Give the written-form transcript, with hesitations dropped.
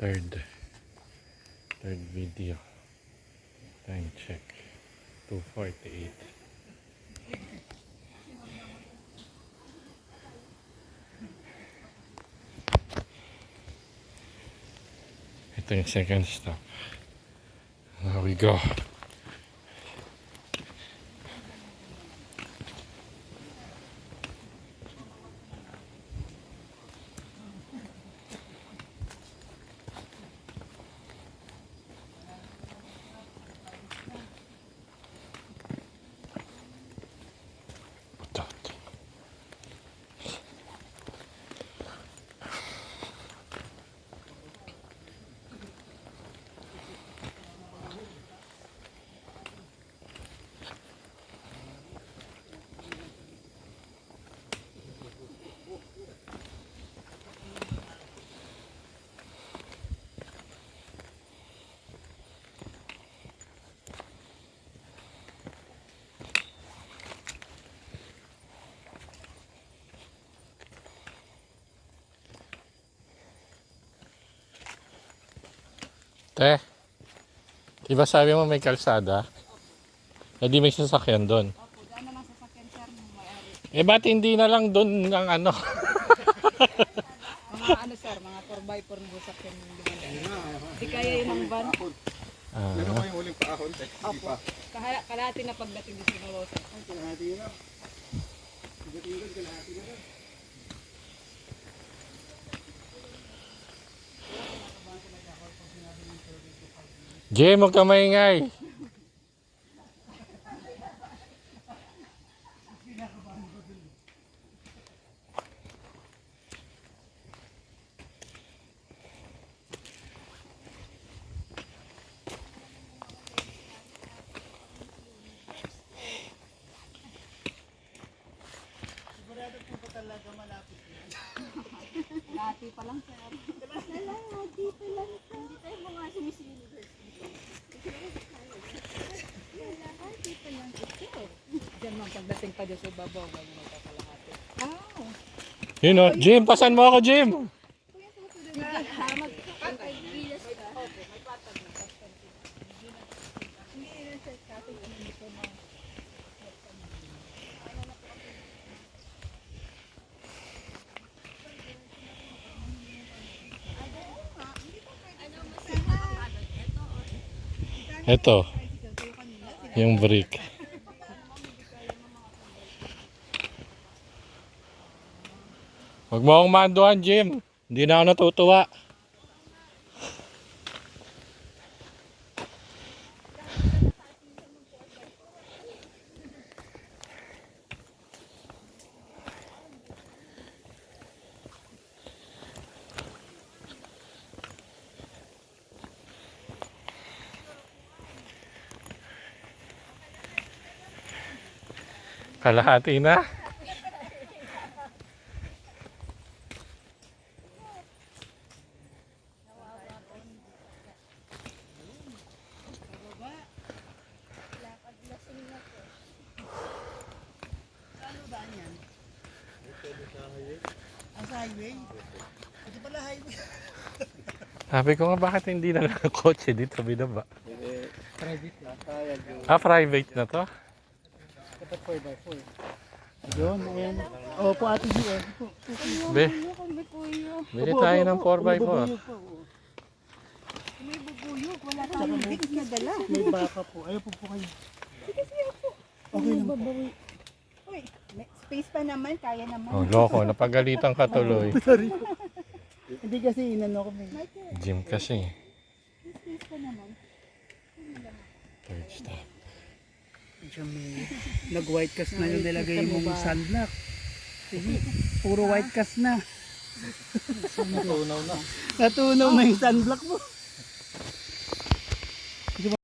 Third video. Time check. 2:48. Ito yung second stop. There we go. Te, di ba sabi mo may kalsada? Eh di may sasakyan doon. Opo, daan na lang sasakyan sir ng may-ari. Eh ba't hindi na lang doon ng ano? Mga ano sir, mga 4x4 na sasakyan ng dumadaan. Di kaya yun ang van. Ano ba yung huling paahon? Opo, kalahati na pagdating sa Sinalosa. Kalahati na. Pagdating kalahati na. Jay, huwag ka maingay. Kalahati pa lang sir. Kalahati pa lang sir. Hindi tayo mga sumisilip. Kalahati pa lang ito. Diyan man pagdating pa dyan sa ibabaw, wala mo kalahati. Yun o, Jim, pasan mo ako, Jim. Ito, yung brick. Huwag mo akong manduhan, Jim. Hindi na ako natutuwa. Kalahati na. Highway? Ito pala highway. Sabi ko nga bakit hindi na lang kotse dito binaba. Private na. Kaya yun. Ah, private na to? Dapat 4x4. Ayun, ayan. Opo, ate G. Be, bili tayo ng 4x4. May bubuyog, wala tayong big na dala. May baka po. Ayaw po kayo. Okay lang po. Uy, may space pa naman, kaya naman. Oh, loko, napagalitan ka tuloy. Sorry. Hindi kasi inano ko. Jim kasi. May space pa naman. Third stop. May nag-white cast na yung nilagay mong sunblock. Sige, puro white cast na. Natunaw na. Natunaw na yung sunblock mo.